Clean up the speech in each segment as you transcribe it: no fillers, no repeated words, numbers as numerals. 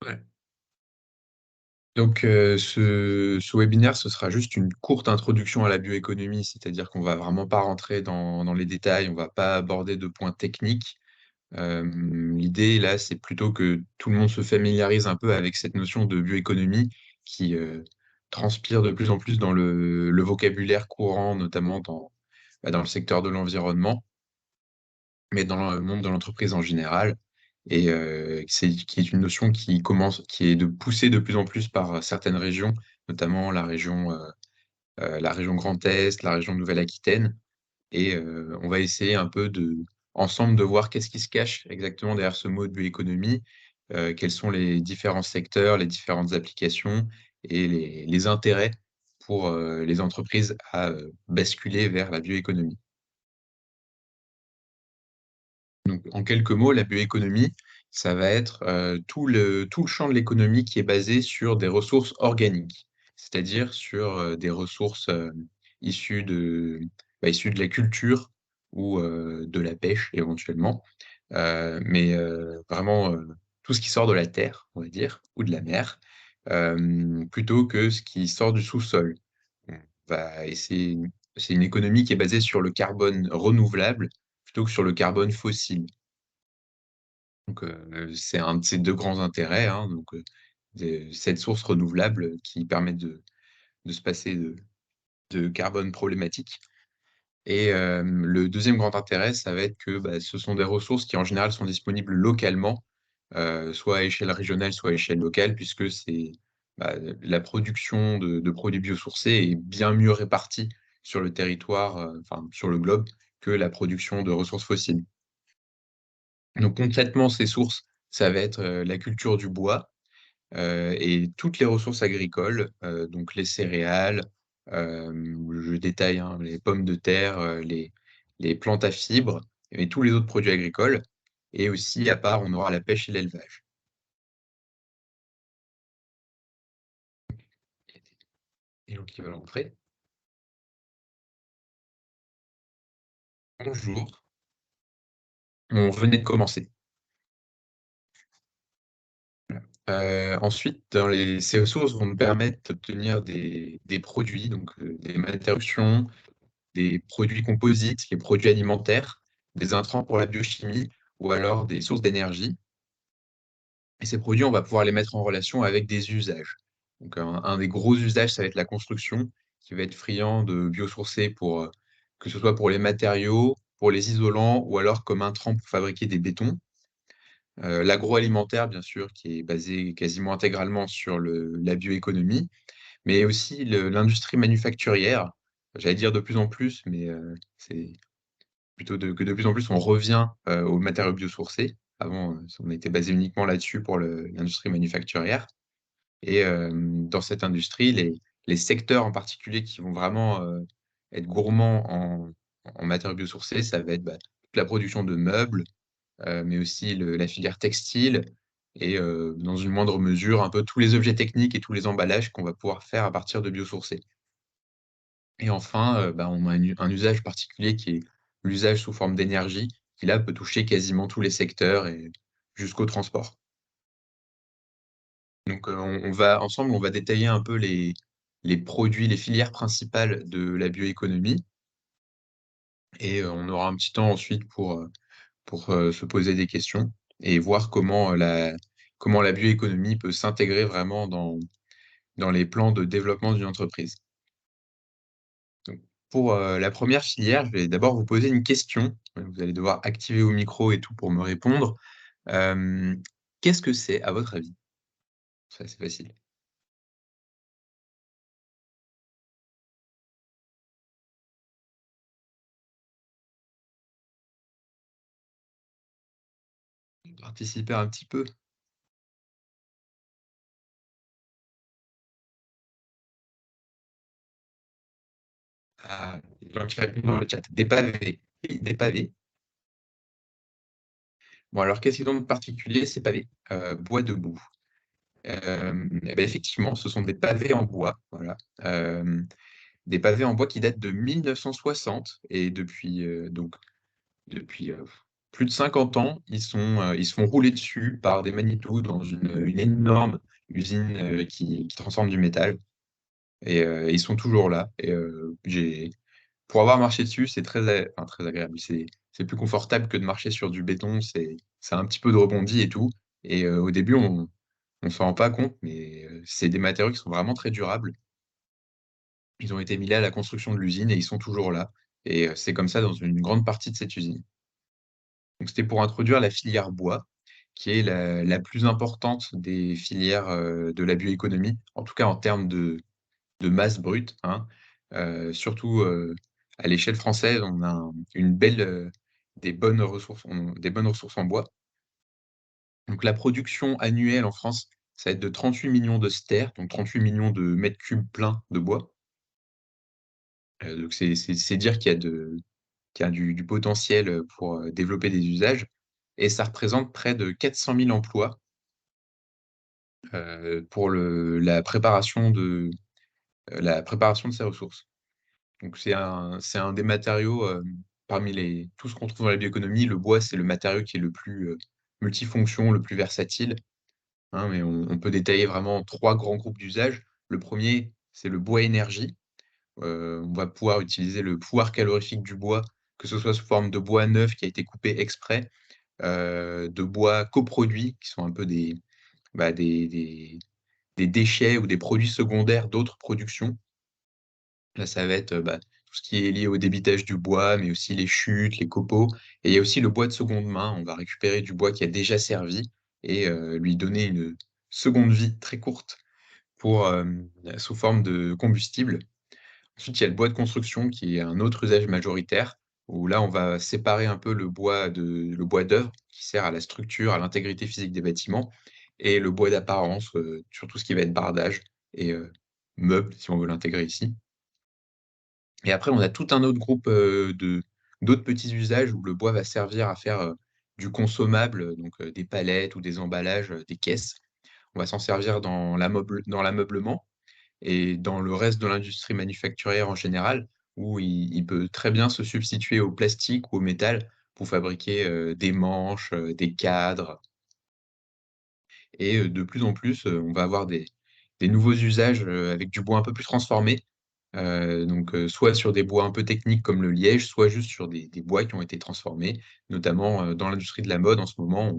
Ouais. Donc, ce webinaire, ce sera juste une courte introduction à la bioéconomie, c'est-à-dire qu'on va vraiment pas rentrer dans les détails, on va pas aborder de points techniques. L'idée là, c'est plutôt que tout le monde se familiarise un peu avec cette notion de bioéconomie qui transpire de plus en plus dans le vocabulaire courant, notamment dans le secteur de l'environnement, mais dans le monde de l'entreprise en général. Et qui est une notion qui est de poussée de plus en plus par certaines régions, notamment la région Grand Est, la région Nouvelle-Aquitaine. Et on va essayer un peu ensemble de voir qu'est-ce qui se cache exactement derrière ce mot de bioéconomie, quels sont les différents secteurs, les différentes applications et les intérêts pour les entreprises à basculer vers la bioéconomie. Donc, en quelques mots, la bioéconomie, ça va être tout le champ de l'économie qui est basé sur des ressources organiques, c'est-à-dire sur des ressources issues issues de la culture ou de la pêche éventuellement, mais vraiment tout ce qui sort de la terre, on va dire, ou de la mer, plutôt que ce qui sort du sous-sol. Et c'est une économie qui est basée sur le carbone renouvelable plutôt que sur le carbone fossile. Donc, c'est un de ces 2 grands intérêts, hein, donc, cette source renouvelable qui permet de se passer de carbone problématique. Et le deuxième grand intérêt, ça va être que, bah, ce sont des ressources qui, en général, sont disponibles localement, soit à échelle régionale, soit à échelle locale, puisque bah, la production de produits biosourcés est bien mieux répartie sur le territoire, enfin, sur le globe, que la production de ressources fossiles. Donc concrètement, ces sources, ça va être, la culture du bois, et toutes les ressources agricoles, donc les céréales, je détaille, hein, les pommes de terre, les plantes à fibres et tous les autres produits agricoles. Et aussi, à part, on aura la pêche et l'élevage. Et donc ils veulent entrer. Bonjour, on venait de commencer. Ensuite, ces ressources vont nous permettre d'obtenir des produits, donc des matériaux, des produits composites, les produits alimentaires, des intrants pour la biochimie ou alors des sources d'énergie. Et ces produits, on va pouvoir les mettre en relation avec des usages. Donc, un des gros usages, ça va être la construction, qui va être friand de biosourcés que ce soit pour les matériaux, pour les isolants ou alors comme intrant pour fabriquer des bétons. L'agroalimentaire, bien sûr, qui est basé quasiment intégralement sur la bioéconomie, mais aussi l'industrie manufacturière. J'allais dire de plus en plus, mais c'est plutôt que de plus en plus on revient aux matériaux biosourcés. Avant, on était basé uniquement là-dessus pour l'industrie manufacturière. Et dans cette industrie, les secteurs en particulier qui vont vraiment être gourmands en matériaux biosourcés, ça va être, bah, toute la production de meubles, mais aussi la filière textile et dans une moindre mesure, un peu tous les objets techniques et tous les emballages qu'on va pouvoir faire à partir de biosourcés. Et enfin, bah, on a un usage particulier qui est l'usage sous forme d'énergie, qui là peut toucher quasiment tous les secteurs et jusqu'au transport. Donc, on va détailler un peu les produits, les filières principales de la bioéconomie et on aura un petit temps ensuite pour se poser des questions et voir comment la bioéconomie peut s'intégrer vraiment dans les plans de développement d'une entreprise. Donc, pour la première filière, je vais d'abord vous poser une question. Vous allez devoir activer vos micros et tout pour me répondre. Hem, Qu'est-ce que c'est à votre avis? C'est assez facile. Participer un petit peu à les gens qui répondent dans le chat. Des pavés. Oui, des pavés. Bon alors qu'est-ce qu'ils ont de particulier ces pavés? Bois debout. Et beh, effectivement, ce sont des pavés en bois, voilà. Des pavés en bois qui datent de 1960 et depuis, donc depuis, plus de 50 ans, ils se font rouler dessus par des Manitou dans une énorme usine, qui transforme du métal et ils sont toujours là et j'ai pour avoir marché dessus, c'est très agréable. C'est plus confortable que de marcher sur du béton, c'est un petit peu de rebondi et tout et au début, on s'en rend pas compte, mais c'est des matériaux qui sont vraiment très durables. Ils ont été mis là à la construction de l'usine et ils sont toujours là et c'est comme ça dans une grande partie de cette usine. Donc c'était pour introduire la filière bois, qui est la plus importante des filières, de la bioéconomie, en tout cas en termes de masse brute, hein. Surtout, à l'échelle française, on a une belle, des bonnes ressources en bois. Donc la production annuelle en France, ça va être de 38 millions de stères, donc 38 millions de mètres cubes pleins de bois. Donc c'est dire qu'il y a du potentiel, pour, développer des usages et ça représente près de 400 000 emplois, pour la préparation de ces ressources. Donc c'est un des matériaux, parmi tout ce qu'on trouve dans la bioéconomie, le bois, c'est le matériau qui est le plus, multifonction, le plus versatile, hein, mais on peut détailler vraiment 3 grands groupes d'usages. Le premier, c'est le bois énergie. On va pouvoir utiliser le pouvoir calorifique du bois, que ce soit sous forme de bois neuf qui a été coupé exprès, de bois coproduits qui sont un peu des déchets ou des produits secondaires d'autres productions. Là, ça va être, tout ce qui est lié au débitage du bois, mais aussi les chutes, les copeaux et il y a aussi le bois de seconde main. On va récupérer du bois qui a déjà servi et lui donner une seconde vie très courte pour, sous forme de combustible. Ensuite, il y a le bois de construction qui est un autre usage majoritaire, où là, on va séparer un peu le bois d'œuvre qui sert à la structure, à l'intégrité physique des bâtiments et le bois d'apparence, sur tout ce qui va être bardage et meubles, si on veut l'intégrer ici. Et après, on a tout un autre groupe, d'autres petits usages où le bois va servir à faire, du consommable, donc des palettes ou des emballages, des caisses. On va s'en servir dans l'ameublement et dans le reste de l'industrie manufacturière en général, où il peut très bien se substituer au plastique ou au métal pour fabriquer, des manches, des cadres et de plus en plus, on va avoir des nouveaux usages, avec du bois un peu plus transformé. Donc, soit sur des bois un peu techniques comme le liège, soit juste sur des bois qui ont été transformés. Notamment, dans l'industrie de la mode en ce moment,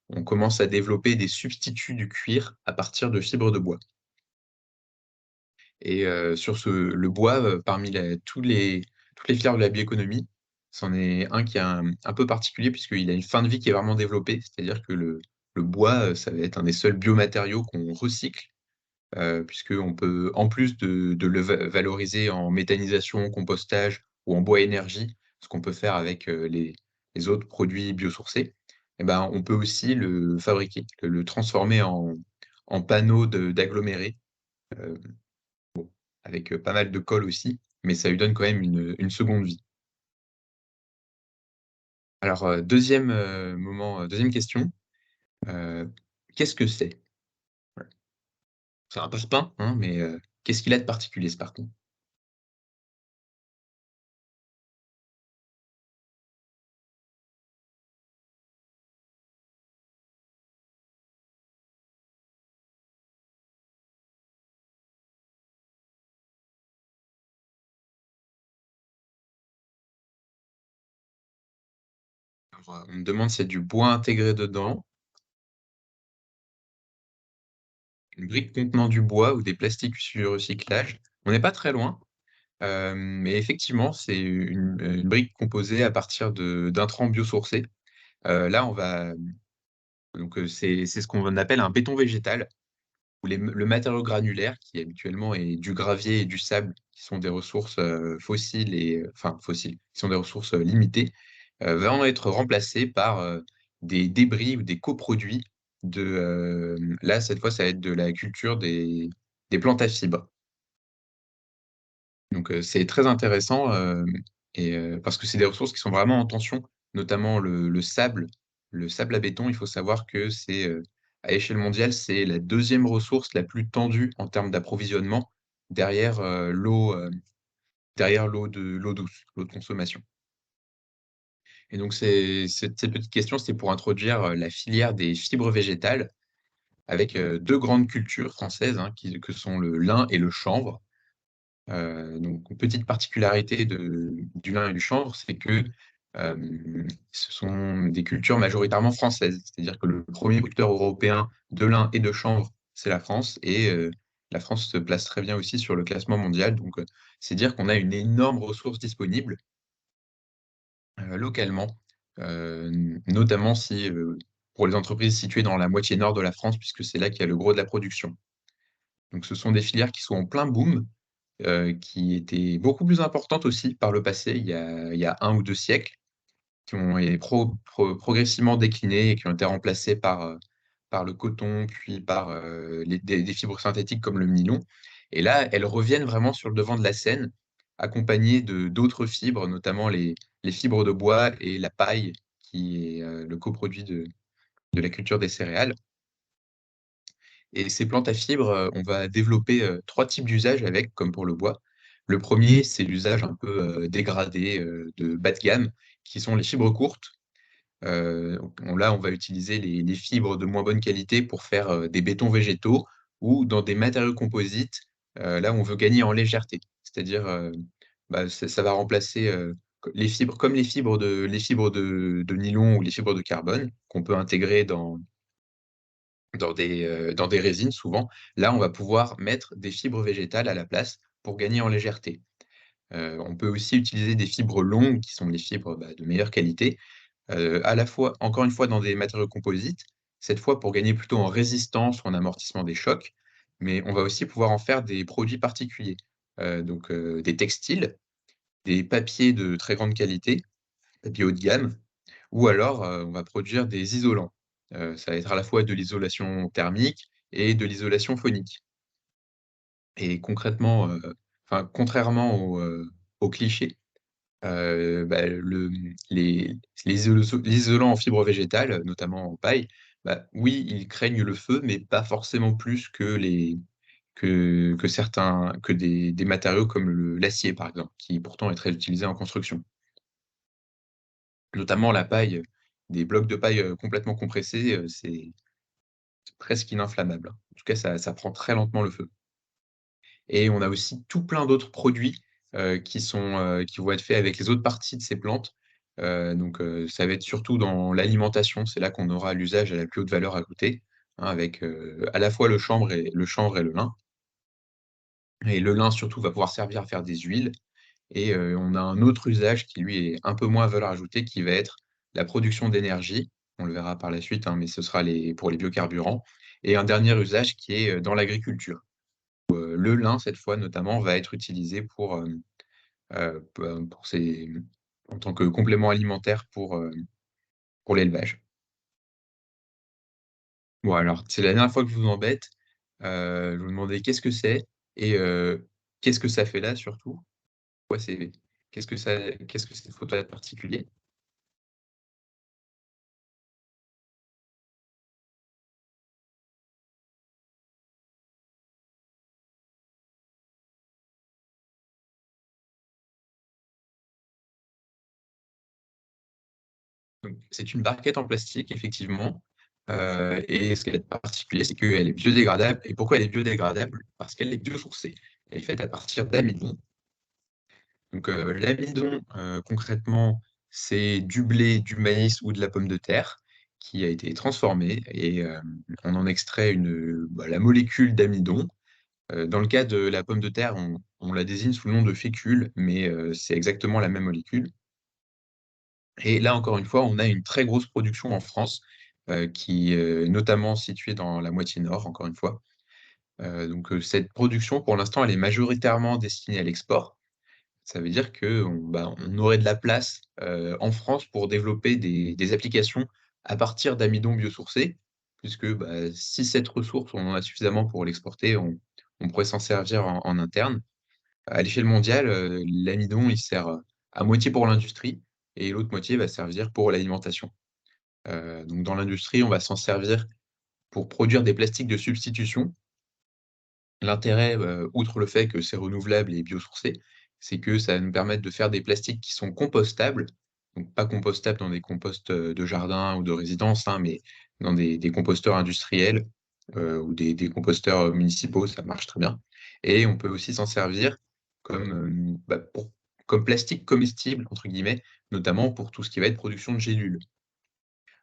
on commence à développer des substituts du cuir à partir de fibres de bois. Et sur le bois, parmi toutes les filières de la bioéconomie, c'en est un qui est un peu particulier puisqu'il a une fin de vie qui est vraiment développée. C'est-à-dire que le bois, ça va être un des seuls biomatériaux qu'on recycle, puisqu'on peut, en plus de le valoriser en méthanisation, compostage ou en bois énergie, ce qu'on peut faire avec, les autres produits biosourcés, et ben, on peut aussi le fabriquer, le transformer en panneaux d'agglomérés, heu avec, pas mal de colle aussi, mais ça lui donne quand même une seconde vie. Alors, 2e question, heu, qu'est-ce que c'est? Voilà. C'est un parpaing, hein, mais, qu'est-ce qu'il a de particulier ce parpaing? Alors, on me demande s'il y a du bois intégré dedans, une brique contenant du bois ou des plastiques issus du recyclage. On n'est pas très loin, mais effectivement, c'est une brique composée à partir d'intrants biosourcés. Là, on va donc, c'est ce qu'on appelle un béton végétal. Ou le matériau granulaire qui habituellement est du gravier et du sable, qui sont des ressources, fossiles enfin fossiles, qui sont des ressources, limitées, va en être remplacé par, des débris ou des coproduits là, cette fois, ça va être de la culture des plantes à fibres. Donc, c'est très intéressant, et parce que c'est des ressources qui sont vraiment en tension, notamment le sable. Le sable à béton, il faut savoir que à échelle mondiale, c'est la deuxième ressource la plus tendue en termes d'approvisionnement derrière, l'eau douce, l'eau de consommation. Et donc cette petite question, c'était pour introduire, la filière des fibres végétales avec, 2 grandes cultures françaises, hein, que sont le lin et le chanvre. Donc une petite particularité du lin et du chanvre, c'est que, ce sont des cultures majoritairement françaises. C'est-à-dire que le premier producteur européen de lin et de chanvre, c'est la France et la France se place très bien aussi sur le classement mondial. Donc, c'est dire qu'on a une énorme ressource disponible, localement, notamment si, pour les entreprises situées dans la moitié nord de la France, puisque c'est là qu'il y a le gros de la production. Donc ce sont des filières qui sont en plein boom, qui étaient beaucoup plus importantes aussi par le passé, il y a 1 ou 2 siècles, qui ont et progressivement décliné et qui ont été remplacées par le coton, puis par, des fibres synthétiques comme le nylon. Et là, elles reviennent vraiment sur le devant de la scène, accompagnées de d'autres fibres, notamment les fibres de bois et la paille, qui est, le coproduit de la culture des céréales. Et ces plantes à fibres, on va développer, 3 types d'usages avec, comme pour le bois. Le premier, c'est l'usage un peu, dégradé, de bas de gamme, qui sont les fibres courtes. Là, on va utiliser les fibres de moins bonne qualité pour faire, des bétons végétaux ou dans des matériaux composites, là où on veut gagner en légèreté. C'est-à-dire, ça va remplacer, les fibres comme les fibres de nylon ou les fibres de carbone qu'on peut intégrer dans des résines souvent. Là, on va pouvoir mettre des fibres végétales à la place pour gagner en légèreté. On peut aussi utiliser des fibres longues qui sont les fibres, de meilleure qualité, à la fois encore une fois dans des matériaux composites, cette fois pour gagner plutôt en résistance ou en amortissement des chocs, mais on va aussi pouvoir en faire des produits particuliers. Des textiles, des papiers de très grande qualité, papier haut de gamme, ou alors, on va produire des isolants. Ça va être à la fois de l'isolation thermique et de l'isolation phonique. Et concrètement, contrairement au cliché, l'isolant en fibre végétale, notamment en paille, oui, ils craignent le feu, mais pas forcément plus que des matériaux comme l'acier, par exemple, qui pourtant est très utilisé en construction. Notamment la paille, des blocs de paille, complètement compressés, c'est presque ininflammable, hein. En tout cas, ça prend très lentement le feu. Et on a aussi tout plein d'autres produits, qui vont être faits avec les autres parties de ces plantes. Ça va être surtout dans l'alimentation, c'est là qu'on aura l'usage à la plus haute valeur ajoutée, hein, avec, à la fois le chanvre et le lin. Et le lin surtout va pouvoir servir à faire des huiles. Et on a un autre usage qui lui est un peu moins à valeur ajoutée, qui va être la production d'énergie. On le verra par la suite, hein, mais ce sera pour les biocarburants. Et un dernier usage qui est, dans l'agriculture. Le lin, cette fois notamment, va être utilisé pour en tant que complément alimentaire pour l'élevage. Bon alors, c'est la dernière fois que je vous embête, je vous demandais qu'est-ce que c'est et qu'est-ce que ça fait là surtout? Ouais, qu'est-ce que cette photo a de particulier? Donc c'est une barquette en plastique effectivement, et ce qu'elle a de particulier, c'est qu'elle est biodégradable. Et pourquoi elle est biodégradable? Parce qu'elle est biosourcée. Elle est faite à partir d'amidon. Donc, l'amidon, concrètement, c'est du blé, du maïs ou de la pomme de terre qui a été transformé et on en extrait la molécule d'amidon. Dans le cas de la pomme de terre, on la désigne sous le nom de fécule, mais c'est exactement la même molécule. Et là, encore une fois, on a une très grosse production en France, qui est notamment située dans la moitié nord, encore une fois. Cette production, pour l'instant, elle est majoritairement destinée à l'export. Ça veut dire qu'on aurait de la place, en France pour développer des applications à partir d'amidon biosourcé, puisque, si cette ressource, on en a suffisamment pour l'exporter, on pourrait s'en servir en interne. À l'échelle mondiale, l'amidon, il sert, à moitié pour l'industrie et l'autre moitié va servir pour l'alimentation. Donc dans l'industrie, on va s'en servir pour produire des plastiques de substitution. L'intérêt, outre le fait que c'est renouvelable et biosourcé, c'est que ça va nous permettre de faire des plastiques qui sont compostables. donc pas compostables dans des composts, de jardin ou de résidence, hein, mais dans des composteurs industriels, ou des composteurs, municipaux, ça marche très bien et on peut aussi s'en servir comme, comme «plastique comestible» entre guillemets, notamment pour tout ce qui va être production de gélules.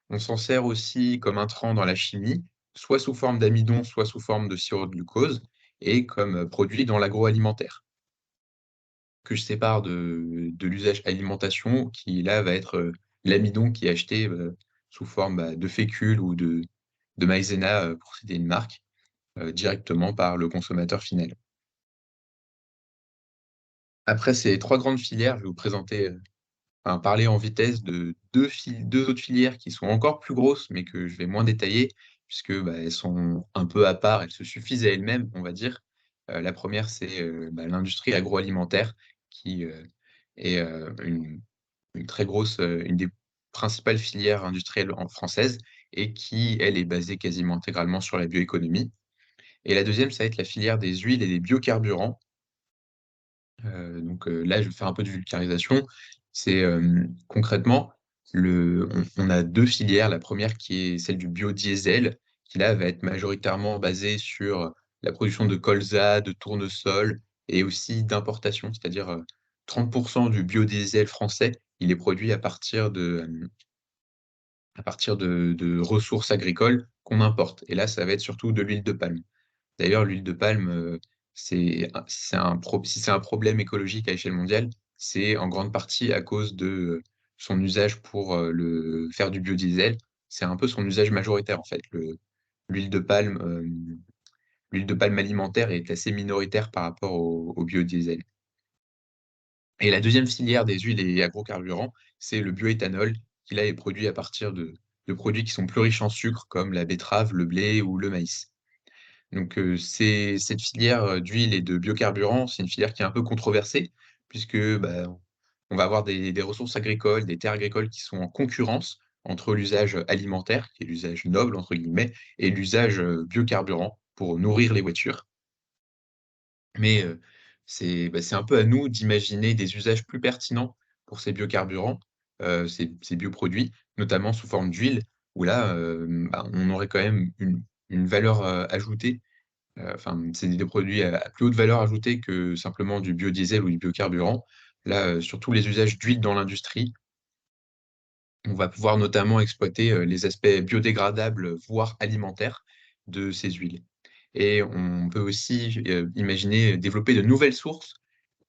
On s'en sert aussi comme intrant dans la chimie, soit sous forme d'amidon, soit sous forme de sirop de glucose et comme, produit dans l'agroalimentaire. Que je sépare de l'usage alimentation qui là va être, l'amidon qui est acheté, sous forme, de fécule ou de maïzena, pour citer une marque, directement par le consommateur final. Après ces 3 grandes filières, je vais vous présenter, enfin, parler en vitesse de 2 autres filières qui sont encore plus grosses, mais que je vais moins détailler puisque, elles sont un peu à part, elles se suffisent à elles-mêmes, on va dire. La première c'est, l'industrie agroalimentaire qui, est, une très grosse, une des principales filières industrielles en françaises et qui, elle, est basée quasiment intégralement sur la bioéconomie. Et la deuxième ça va être la filière des huiles et des biocarburants. Là, je vais faire un peu de vulgarisation. C'est, concrètement, on a 2 filières. La première qui est celle du biodiesel, qui là va être majoritairement basée sur la production de colza, de tournesol et aussi d'importation. C'est-à-dire, 30 du biodiesel français, il est produit à partir de ressources agricoles qu'on importe et là, ça va être surtout de l'huile de palme. D'ailleurs, l'huile de palme, si c'est un problème écologique à échelle mondiale, c'est en grande partie à cause de, son usage pour, le faire du biodiesel. C'est un peu son usage majoritaire, en fait. L'huile de palme alimentaire est assez minoritaire par rapport au biodiesel. Et la deuxième filière des huiles et agrocarburants, c'est le bioéthanol, qui là est produit à partir de produits qui sont plus riches en sucre, comme la betterave, le blé ou le maïs. C'est cette filière, d'huile et de biocarburants, c'est une filière qui est un peu controversée puisque, on va avoir des ressources agricoles, des terres agricoles qui sont en concurrence entre l'usage alimentaire, qui est l'usage «noble» entre guillemets et l'usage, biocarburant pour nourrir les voitures. Mais, c'est un peu à nous d'imaginer des usages plus pertinents pour ces biocarburants, ces bioproduits, notamment sous forme d'huile où là, on aurait quand même une valeur, ajoutée. Enfin, c'est des produits à plus haute valeur ajoutée que simplement du biodiesel ou du biocarburant. Là, sur tous les usages d'huile dans l'industrie, on va pouvoir notamment exploiter, les aspects biodégradables, voire alimentaires de ces huiles et on peut aussi, imaginer développer de nouvelles sources,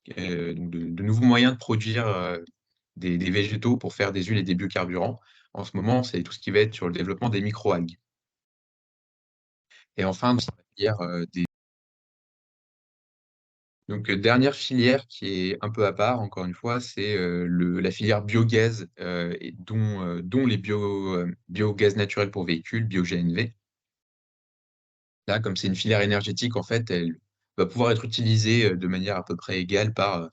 donc de nouveaux moyens de produire, des végétaux pour faire des huiles et des biocarburants. En ce moment, c'est tout ce qui va être sur le développement des microalgues et enfin, dans la filière, dernière filière qui est un peu à part, encore une fois, c'est, la filière biogaz, et dont les biogaz naturels pour véhicules, bio-GNV. Là, comme c'est une filière énergétique, en fait, elle va pouvoir être utilisée, de manière à peu près égale par,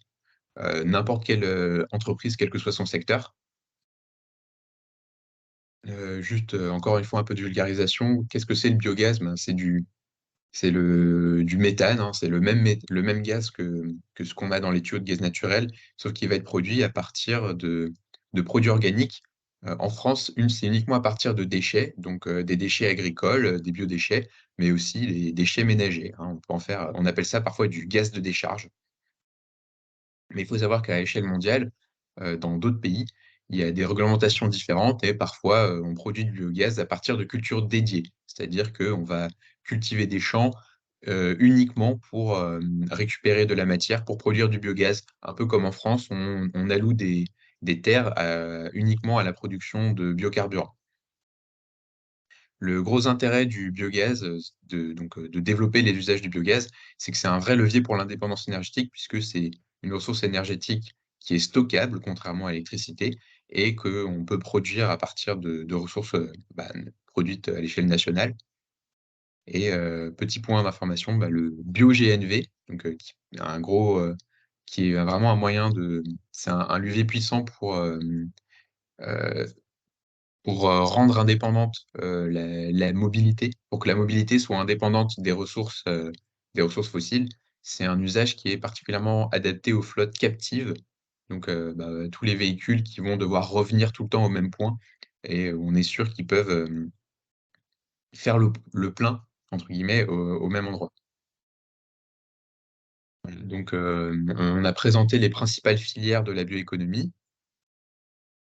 n'importe quelle, entreprise, quel que soit son secteur. Juste, encore une fois, un peu de vulgarisation. Qu'est-ce que c'est le biogaz? C'est du méthane, hein, c'est le même gaz que ce qu'on a dans les tuyaux de gaz naturel, sauf qu'il va être produit à partir de produits organiques. En France, c'est uniquement à partir de déchets, donc des déchets agricoles, des biodéchets, mais aussi les déchets ménagers, hein. On appelle ça parfois du gaz de décharge. Mais il faut savoir qu'à échelle mondiale, dans d'autres pays, il y a des réglementations différentes et parfois, on produit du biogaz à partir de cultures dédiées. C'est-à-dire qu'on va cultiver des champs, uniquement pour, récupérer de la matière pour produire du biogaz. Un peu comme en France, on alloue des terres, uniquement à la production de biocarburants. Le gros intérêt du biogaz, de développer les usages du biogaz, c'est que c'est un vrai levier pour l'indépendance énergétique puisque c'est une ressource énergétique qui est stockable, contrairement à l'électricité et qu'on peut produire à partir de ressources, produites à l'échelle nationale et petit point d'information, le bio-GNV, qui est vraiment un moyen de c'est un levier puissant heu pour, rendre indépendante, la mobilité, pour que la mobilité soit indépendante des ressources fossiles. C'est un usage qui est particulièrement adapté aux flottes captives Donc tous les véhicules qui vont devoir revenir tout le temps au même point et on est sûr qu'ils peuvent, faire «le plein» entre guillemets au même endroit. Voilà, donc on a présenté les principales filières de la bioéconomie.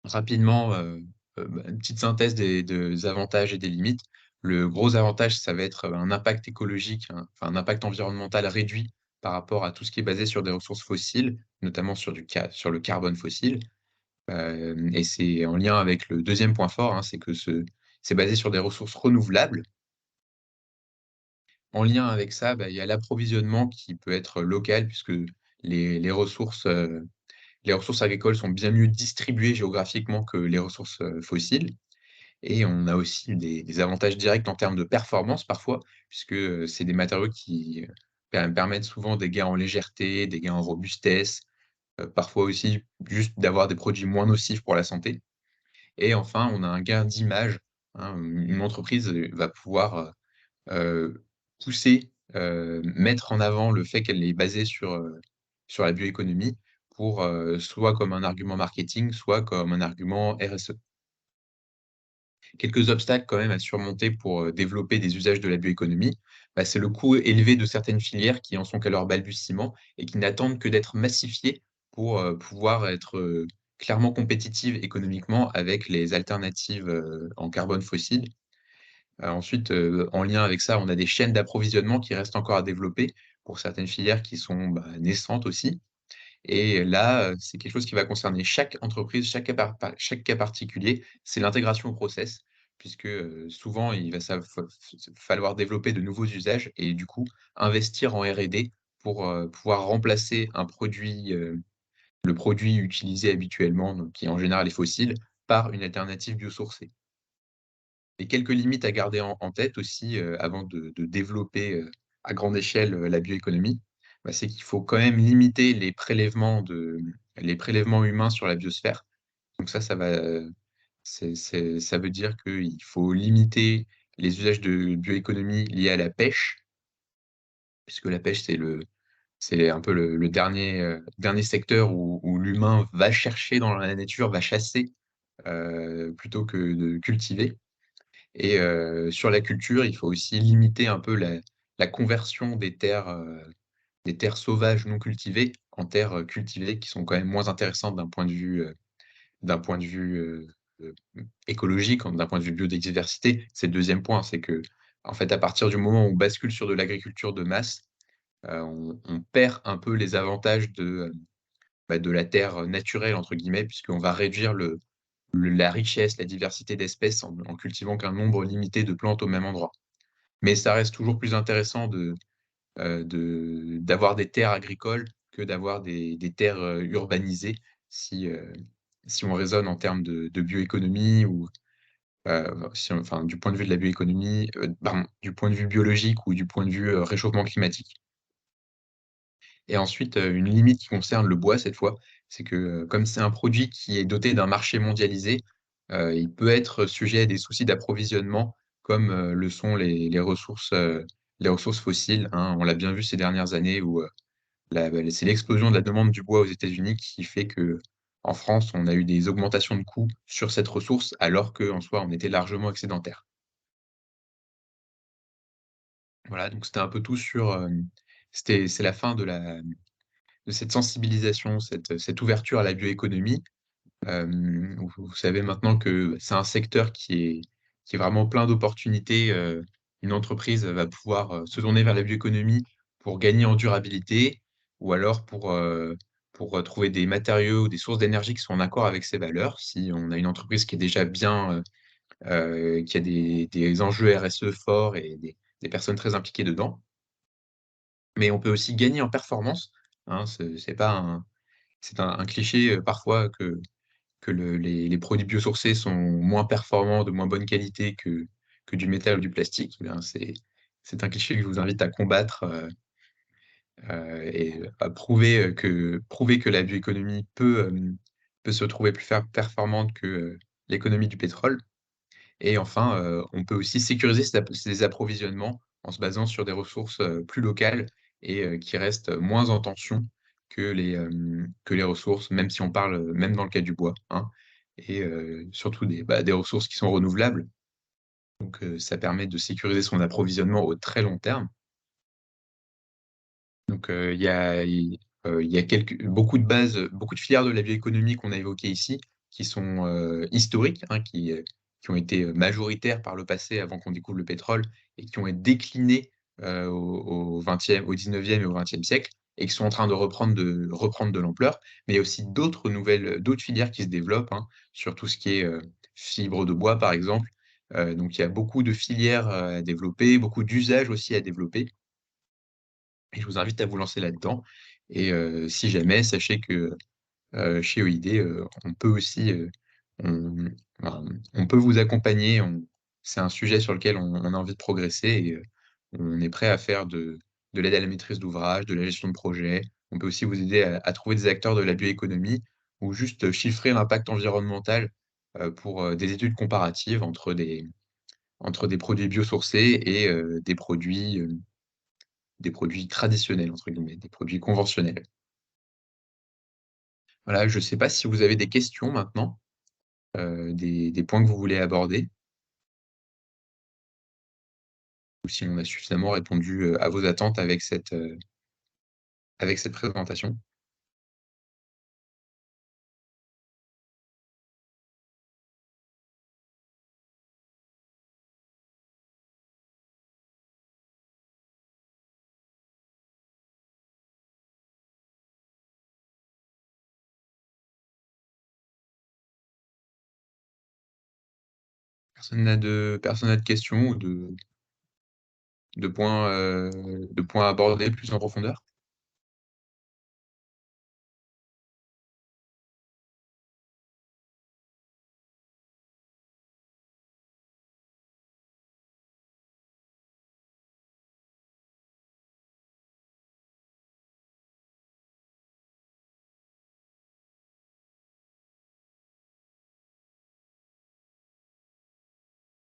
Rapidement, une petite synthèse des avantages et des limites. Le gros avantage, ça va être, un impact écologique, un impact environnemental réduit par rapport à tout ce qui est basé sur des ressources fossiles, notamment sur le carbone fossile. Et c'est en lien avec le deuxième point fort, c'est que c'est basé sur des ressources renouvelables. En lien avec ça, il y a l'approvisionnement qui peut être local puisque les les ressources, heu, les ressources agricoles sont bien mieux distribuées géographiquement que les ressources, fossiles. Et on a aussi des avantages directs en termes de performance parfois, puisque, c'est des matériaux qui, permettent souvent des gains en légèreté, des gains en robustesse, parfois aussi juste d'avoir des produits moins nocifs pour la santé. Et enfin, on a un gain d'image, une entreprise, va pouvoir, pousser, mettre en avant le fait qu'elle est basée sur la bioéconomie pour, soit comme un argument marketing, soit comme un argument RSE. Quelques obstacles quand même à surmonter pour, développer des usages de la bioéconomie, c'est le coût élevé de certaines filières qui en sont qu'à leur balbutiement et qui n'attendent que d'être massifiées pour, pouvoir être, clairement compétitives économiquement avec les alternatives, en carbone fossile. Ensuite, en lien avec ça, on a des chaînes d'approvisionnement qui restent encore à développer pour certaines filières qui sont, naissantes aussi. Et là, c'est quelque chose qui va concerner chaque entreprise, chaque cas particulier, c'est l'intégration au process puisque, souvent il va ça fa f falloir développer de nouveaux usages et du coup investir en R&D pour, pouvoir remplacer le produit utilisé habituellement, donc qui en général est fossile, par une alternative biosourcée. Et quelques limites à garder en tête aussi, avant de développer, à grande échelle, la bioéconomie, c'est qu'il faut quand même limiter les prélèvements humains sur la biosphère. Donc ça va, ça veut dire qu'il faut limiter les usages de bioéconomie liés à la pêche, puisque la pêche, c'est un peu le dernier secteur où l'humain va chercher dans la nature, va chasser, plutôt que de cultiver. Et sur la culture, il faut aussi limiter un peu la conversion des terres sauvages non cultivées en terres, cultivées qui sont quand même moins intéressantes d'un point de vue, heu, écologique, d'un point de vue biodiversité. C'est le deuxième point, c'est que en fait, à partir du moment où on bascule sur de l'agriculture de masse, on perd un peu les avantages de la «terre naturelle» entre guillemets, puisqu'on va réduire la richesse, la diversité d'espèces en cultivant qu'un nombre limité de plantes au même endroit. Mais ça reste toujours plus intéressant d'avoir des terres agricoles que d'avoir des terres, urbanisées si, si on raisonne en termes de bioéconomie ou, si on enfin, du point de vue de la bioéconomie, pardon, du point de vue biologique ou du point de vue, réchauffement climatique. Et ensuite, une limite qui concerne le bois cette fois, c'est que, comme c'est un produit qui est doté d'un marché mondialisé, il peut être sujet à des soucis d'approvisionnement comme, le sont les ressources fossiles, On l'a bien vu ces dernières années où, c'est l'explosion de la demande du bois aux États-Unis qui fait qu'en France, on a eu des augmentations de coûts sur cette ressource alors qu'en soi, on était largement excédentaire. Voilà, donc c'était un peu tout sur, c'est la fin de cette sensibilisation, cette ouverture à la bioéconomie. Vous savez maintenant que c'est un secteur qui est vraiment plein d'opportunités, une entreprise va pouvoir, se tourner vers la bioéconomie pour gagner en durabilité ou alors pour trouver des matériaux ou des sources d'énergie qui sont en accord avec ses valeurs. Si on a une entreprise qui est déjà bien, qui a des enjeux RSE forts et des personnes très impliquées dedans. Mais on peut aussi gagner en performance, c'est pas un cliché, parfois que les produits biosourcés sont moins performants, de moins bonne qualité que du métal ou du plastique. Eh bien, c'est un cliché que je vous invite à combattre, et à prouver que la bioéconomie peut se trouver plus performante que, l'économie du pétrole. Et enfin, on peut aussi sécuriser ses approvisionnements en se basant sur des ressources, plus locales et qui restent moins en tension que les ressources, même si on parle, même dans le cas du bois, hein, et surtout des ressources qui sont renouvelables. Donc ça permet de sécuriser son approvisionnement au très long terme. Donc il y a beaucoup de bases, beaucoup de filières de la bioéconomie qu'on a évoquées ici, qui sont, historiques, hein, qui ont été, majoritaires par le passé avant qu'on découvre le pétrole et qui ont été déclinées, au 20e, au 19e et au 20e siècle et qui sont en train de reprendre de l'ampleur. Mais il y a aussi d'autres filières qui se développent, hein, sur tout ce qui est, fibre de bois, par exemple. Donc il y a beaucoup de filières, à développer, beaucoup d'usages aussi à développer. Et je vous invite à vous lancer là-dedans et si jamais, sachez que, chez OID, on peut aussi, on ben, on peut vous accompagner. On C'est un sujet sur lequel on a envie de progresser et on est prêt à faire de l'aide à la maîtrise d'ouvrage, de la gestion de projet. On peut aussi vous aider à trouver des acteurs de la bioéconomie ou juste chiffrer l'impact environnemental, pour, des études comparatives entre des produits biosourcés et des produits «traditionnels» entre guillemets, des produits conventionnels. Voilà, je ne sais pas si vous avez des questions maintenant, des points que vous voulez aborder ou si on a suffisamment répondu, à vos attentes avec cette présentation. Personne n'a de questions ou de points abordés plus en profondeur?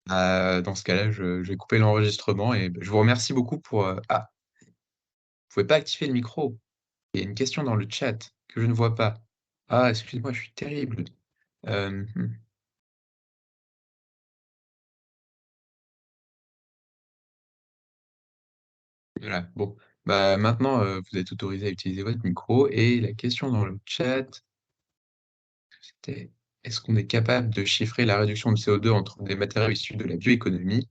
Dans ce cas-là, je vais couper l'enregistrement et je vous remercie beaucoup pour, vous pouvez pas activer le micro. Il y a une question dans le chat que je ne vois pas. Ah, excuse-moi, je suis terrible. Mmh. Voilà, bon, bah, maintenant, vous êtes autorisé à utiliser votre micro et la question dans le chat, c'était: «Est-ce qu'on est capable de chiffrer la réduction de CO2 entre des matériaux issus de la bioéconomie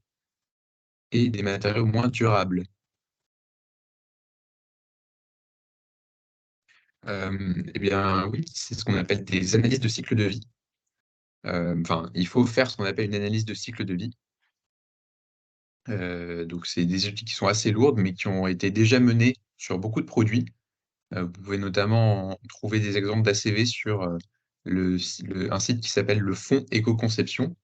et des matériaux moins durables?» Et bien, oui, c'est ce qu'on appelle des analyses de cycle de vie. Enfin, il faut faire ce qu'on appelle une analyse de cycle de vie. Donc c'est des études qui sont assez lourdes, mais qui ont été déjà menées sur beaucoup de produits. Vous pouvez notamment trouver des exemples d'ACV sur, un site qui s'appelle le Fonds Écoconception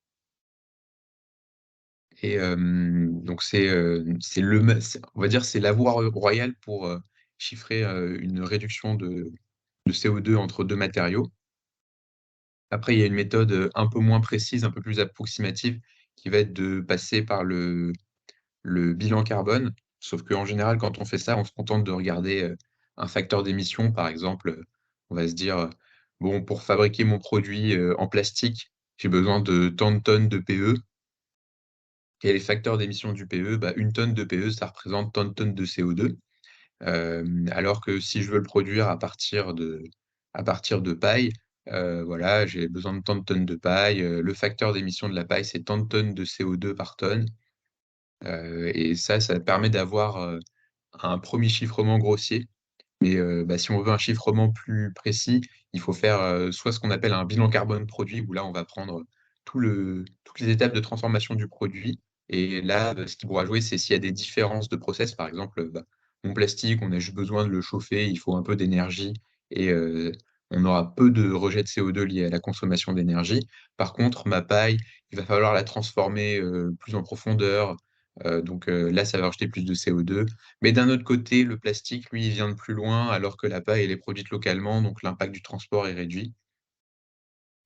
et donc c'est le me c'est on va dire, c'est la voie royale pour, chiffrer, une réduction de CO2 entre 2 matériaux. Après, il y a une méthode, un peu moins précise, un peu plus approximative, qui va être de passer par le bilan carbone. Sauf qu'en général, quand on fait ça, on se contente de regarder, un facteur d'émission. Par exemple, on va se dire, «Bon, pour fabriquer mon produit, en plastique, j'ai besoin de tant de tonnes de PE» et les facteurs d'émission du PE, bah, 1 tonne de PE, ça représente tant de tonnes de CO2. Alors que si je veux le produire à partir de paille, voilà, j'ai besoin de tant de tonnes de paille, le facteur d'émission de la paille, c'est tant de tonnes de CO2 par tonne, et ça permet d'avoir, un premier chiffrement grossier. Mais, bah, si on veut un chiffrement plus précis, il faut faire, soit ce qu'on appelle un bilan carbone produit, où là, on va prendre toutes les étapes de transformation du produit et là, ce qui pourra jouer, c'est s'il y a des différences de process. Par exemple, bah, mon plastique, on a juste besoin de le chauffer, il faut un peu d'énergie et on aura peu de rejet de CO2 liés à la consommation d'énergie. Par contre, ma paille, il va falloir la transformer, plus en profondeur, donc là, ça va rajouter plus de CO2. Mais d'un autre côté, le plastique, lui, il vient de plus loin, alors que la paille, elle est produite localement, donc l'impact du transport est réduit.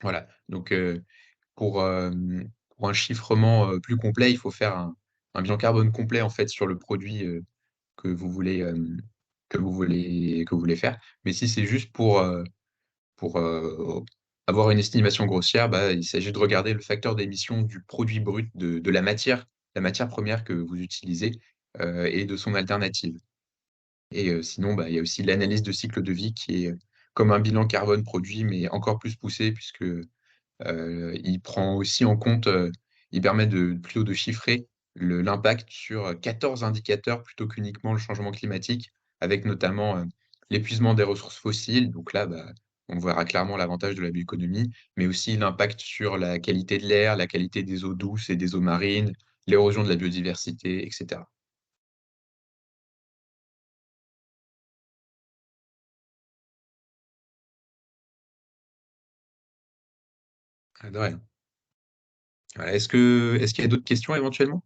Voilà, donc pour un chiffrement, plus complet, il faut faire un bilan carbone complet, en fait, sur le produit, que vous voulez, que vous voulez faire. Mais si c'est juste pour avoir une estimation grossière, bah, il s'agit de regarder le facteur d'émission du produit brut de la matière première que vous utilisez, et de son alternative. Et sinon, bah, il y a aussi l'analyse de cycle de vie qui est comme un bilan carbone produit, mais encore plus poussé puisque, il prend aussi en compte, il permet plutôt de chiffrer l'impact sur, 14 indicateurs plutôt qu'uniquement le changement climatique, avec notamment, l'épuisement des ressources fossiles. Donc là, bah, on verra clairement l'avantage de la bioéconomie, mais aussi l'impact sur la qualité de l'air, la qualité des eaux douces et des eaux marines, l'érosion de la biodiversité et cetera. Ah de rien. Voilà, est-ce qu'il y a d'autres questions éventuellement?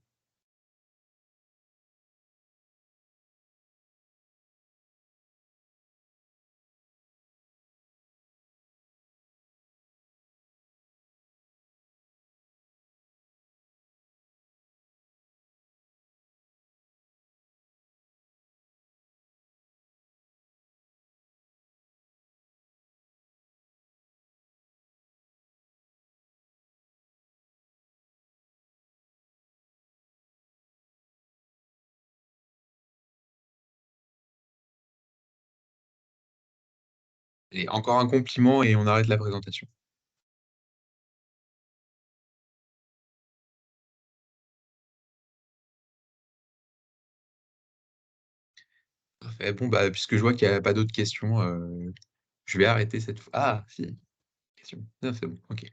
Et encore un compliment et on arrête la présentation. Parfait. Bon, bah, puisque je vois qu'il y a pas d'autres questions, je vais arrêter cette fois. Ah si, question. Non, c'est bon, OK.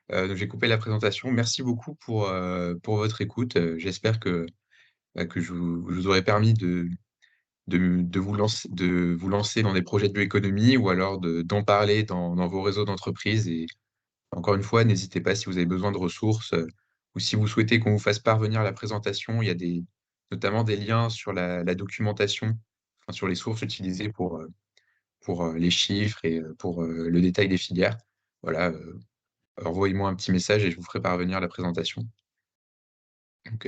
Donc j'ai coupé la présentation. Merci beaucoup pour votre écoute, j'espère que, bah, que je vous aurai permis de vous lancer dans des projets de bioéconomie ou alors d'en parler dans vos réseaux d'entreprise et encore une fois, n'hésitez pas si vous avez besoin de ressources, ou si vous souhaitez qu'on vous fasse parvenir la présentation, il y a notamment des liens sur la documentation, enfin sur les sources utilisées pour les chiffres et pour, le détail des filières. Voilà, envoyez-moi un petit message et je vous ferai parvenir la présentation. Donc,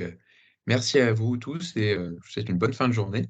merci à vous tous et je vous souhaite une bonne fin de journée.